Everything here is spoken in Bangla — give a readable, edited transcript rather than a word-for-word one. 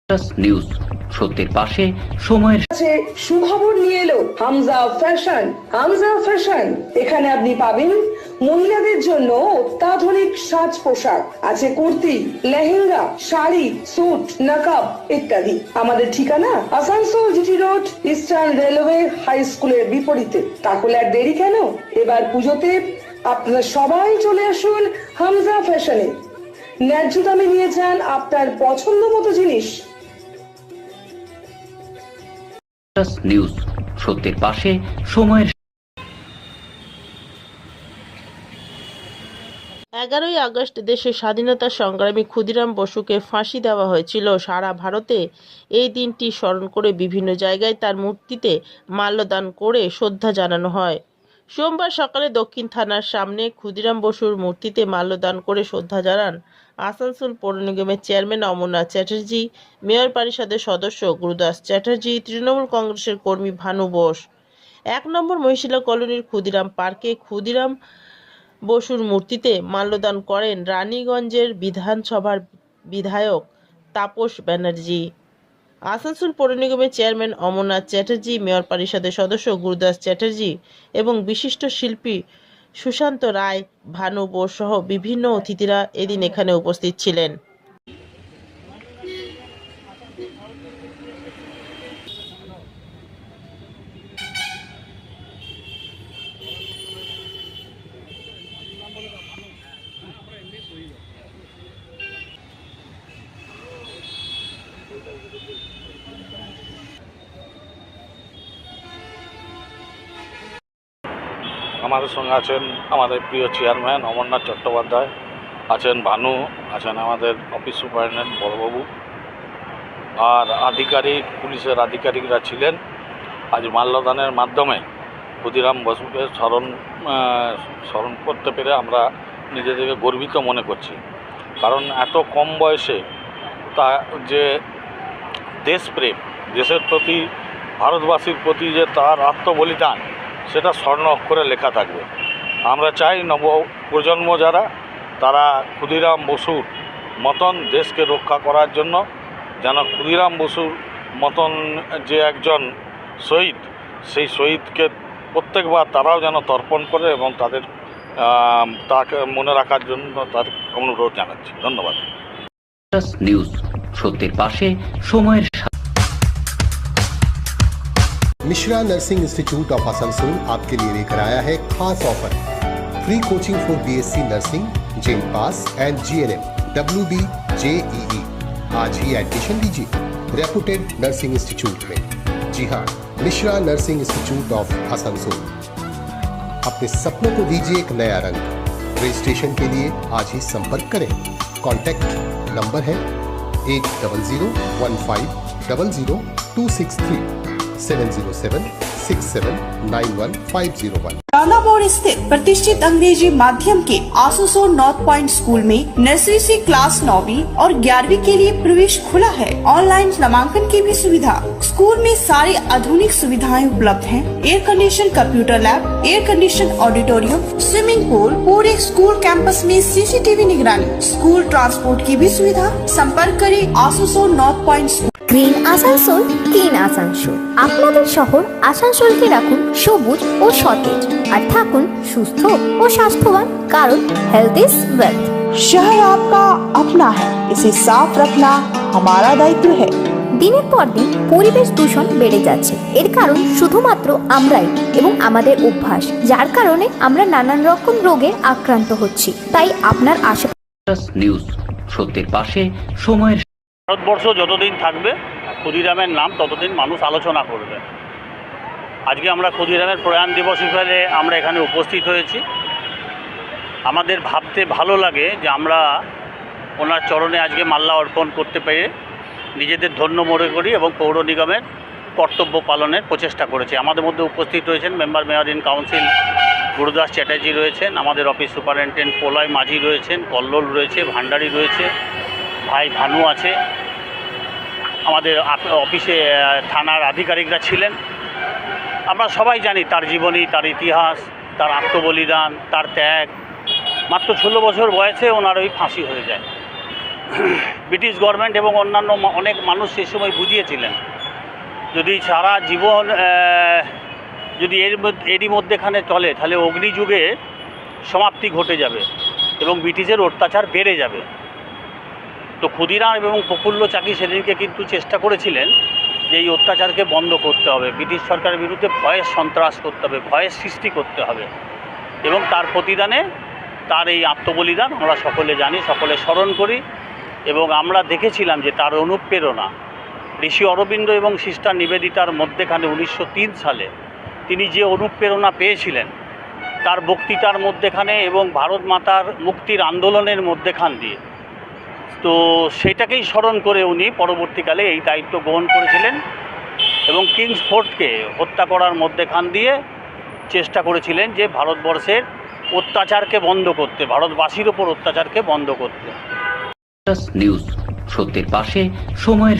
নিউজ সত্যের পাশে সময়ের কাছে সুখবর নিয়ে এলো হামজা ফ্যাশন। হামজা ফ্যাশন, এখানে আপনি পাবেন মহিলাদের জন্য অত্যাধুনিক সাজ পোশাক, আছে কুর্তি, লেহেঙ্গা, শাড়ি, স্যুট, নকাব ইত্যাদি। আমাদের ঠিকানা Asansol GT road, Eastern Railway high স্কুলের বিপরীতে। তাহলে আর দেরি কেন, এবার পুজোতে আপনারা সবাই চলে আসুন হামজা ফ্যাশনে। ন্যায্য দামে নিয়ে যান আপনার পছন্দ মতো জিনিস। নিউজ সত্যের পাশে সময়ের 11ই আগস্ট দেশের স্বাধীনতা সংগ্রামী ক্ষুদিরাম বসুকে ফাঁসি দেওয়া হয়েছিল। সারা ভারতে এই দিনটি স্মরণ করে বিভিন্ন জায়গায় তার মূর্তিতে মাল্যদান করে শ্রদ্ধা জানানো হয়। সোমবার সকালে দক্ষিণ থানার সামনে ক্ষুদিরাম বসুর মূর্তিতে মাল্যদান করে শ্রদ্ধা জানান আসানসোল পৌর নিগমের চেয়ারম্যান অমরনাথ চ্যাটার্জি, মেয়র পরিষদের সদস্য গুরুদাস চ্যাটার্জি, তৃণমূল কংগ্রেসের কর্মী ভানু বোস। 1 নম্বর মহিশিলা কলোনির ক্ষুদিরাম পার্কে ক্ষুদিরাম বসুর মূর্তিতে মাল্যদান করেন রানীগঞ্জের বিধানসভার বিধায়ক তাপস ব্যানার্জি। আসানসোল পৌর নিগমের চেয়ারম্যান অমরনাথ চ্যাটার্জি, মেয়র পরিষদের সদস্য গুরুদাস চ্যাটার্জি এবং বিশিষ্ট শিল্পী সুশান্ত রায়, ভানু বোস সহ বিভিন্ন অতিথিরা এদিন এখানে উপস্থিত ছিলেন। আমাদের সঙ্গে আছেন আমাদের প্রিয় চেয়ারম্যান অমরনাথ চট্টোপাধ্যায়, আছেন ভানু, আছেন আমাদের অফিস সুপারিনটেন্ডেন্ট বড়বাবু, আর আধিকারিক, পুলিশের আধিকারিকরা ছিলেন। আজ মাল্যদানের মাধ্যমে ক্ষুদিরাম বসুকে স্মরণ করতে পেরে আমরা নিজেদেরকে গর্বিত মনে করছি। কারণ এত কম বয়সে তা যে দেশপ্রেম, দেশের প্রতি, ভারতবাসীর প্রতি যে তার আত্মবলিদান, সেটা স্বর্ণ অক্ষরে লেখা থাকবে। আমরা চাই নব প্রজন্ম যারা, তারা ক্ষুদিরাম বসুর মতন দেশকে রক্ষা করার জন্য যেন ক্ষুদিরাম বসুর মতন যে একজন শহীদ, সেই শহীদকে প্রত্যেকবার তারাও যেন তর্পণ করে এবং তাকে মনে রাখার জন্য তার অনুরোধ জানাচ্ছি। ধন্যবাদ। নিউজ সত্যের পাশে সময়ের Mishra nursing institute of Asansol आपके लिए लेकर आया है खास offer. Free coaching for BSc nursing, JENPAS and GNM, WB, JEE। आज ही एडमिशन लीजिए रेपुटेड नर्सिंग इंस्टीट्यूट में। जी हाँ, Mishra nursing institute of Asansol. अपने सपनों को दीजिए एक नया रंग। रजिस्ट्रेशन के लिए आज ही संपर्क करें। कॉन्टैक्ट नंबर है 8015000263 70767911501। रानापुर स्थित प्रतिष्ठित अंग्रेजी माध्यम के आसनसोल नॉर्थ पॉइंट स्कूल में नर्सरी से क्लास 9वीं और 11वीं के लिए प्रवेश खुला है। ऑनलाइन नामांकन की भी सुविधा। स्कूल में सारी आधुनिक सुविधाएं उपलब्ध हैं। Air condition computer lab, air condition auditorium, swimming pool, पूरे स्कूल कैंपस में CCTV निगरानी, स्कूल ट्रांसपोर्ट की भी सुविधा। संपर्क करें Asansol north point school. Green Asansol, clean Asansol. আপনাদের শহর আসানসোলকে রাখুন সবুজ ও সতেজ, আর থাকুন সুস্থ ও স্বাস্থ্যবান, কারণ হেলথ ইজ ওয়েলথ। शहर आपका अपना है, इसे साफ रखना हमारा दायित्व है। দিনের পর দিন পরিবেশ দূষণ বেড়ে যাচ্ছে। এর কারণ শুধুমাত্র আমরাই এবং আমাদের অভ্যাস, যার কারণে আমরা নানান রকম রোগে আক্রান্ত হচ্ছি। তাই আপনার আশেপাশে নিউজ সত্যের পাশে সময়ের ভারতবর্ষ যতদিন থাকবে ক্ষুদিরামের নাম ততদিন মানুষ আলোচনা করবে। আজকে আমরা ক্ষুদিরামের প্রয়াণ দিবস হিসেবে আমরা এখানে উপস্থিত হয়েছি। আমাদের ভাবতে ভালো লাগে যে আমরা ওনার চরণে আজকে মাল্য অর্পণ করতে পেরে নিজেদের ধন্য মনে করি এবং পৌর নিগমের কর্তব্য পালনের প্রচেষ্টা করেছি। আমাদের মধ্যে উপস্থিত রয়েছেন member mayor in council Gurudas Chatterjee রয়েছেন, আমাদের অফিস সুপারিনটেন্ডেন্ট পোলয় মাঝি রয়েছেন, কল্লোল রয়েছে, ভান্ডারী রয়েছে, ভাই ভানু আছে, আমাদের অফিসে থানার আধিকারিকরা ছিলেন। আমরা সবাই জানি তার জীবনী, তার ইতিহাস, তার আত্মবলিদান, তার ত্যাগ। মাত্র 16 বছর বয়সে ওনার ওই ফাঁসি হয়ে যায়। ব্রিটিশ গভর্নমেন্ট এবং অন্যান্য অনেক মানুষ সে সময় বুঝিয়েছিলেন যদি সারা জীবন যদি এরই মধ্যেখানে চলে তাহলে অগ্নিযুগে সমাপ্তি ঘটে যাবে এবং ব্রিটিশের অত্যাচার বেড়ে যাবে। তো ক্ষুদিরাম এবং প্রফুল্ল চাকি সেদিনকে কিন্তু চেষ্টা করেছিলেন যে এই অত্যাচারকে বন্ধ করতে হবে, ব্রিটিশ সরকারের বিরুদ্ধে ভয়ের সন্ত্রাস করতে হবে, ভয়ের সৃষ্টি করতে হবে এবং তার প্রতিদানে তার এই আত্মবলিদান আমরা সকলে জানি, সকলে স্মরণ করি এবং আমরা দেখেছিলাম যে তার অনুপ্রেরণা ঋষি অরবিন্দ এবং সিস্টার নিবেদিতার মধ্যেখানে 1903 সালে তিনি যে অনুপ্রেরণা পেয়েছিলেন তার বক্তৃতার মধ্যেখানে এবং ভারত মাতার মুক্তির আন্দোলনের মধ্যেখান দিয়ে, তো সেটাকেই স্মরণ করে উনি পরবর্তীকালে এই দায়িত্ব গ্রহণ করেছিলেন এবং কিংস ফোর্টকে হত্যা করার মধ্যেখান দিয়ে চেষ্টা করেছিলেন যে ভারতবর্ষের অত্যাচারকে বন্ধ করতে, ভারতবাসীর ওপর অত্যাচারকে বন্ধ করতে। নিউজ, সত্যের পাশে সময়ের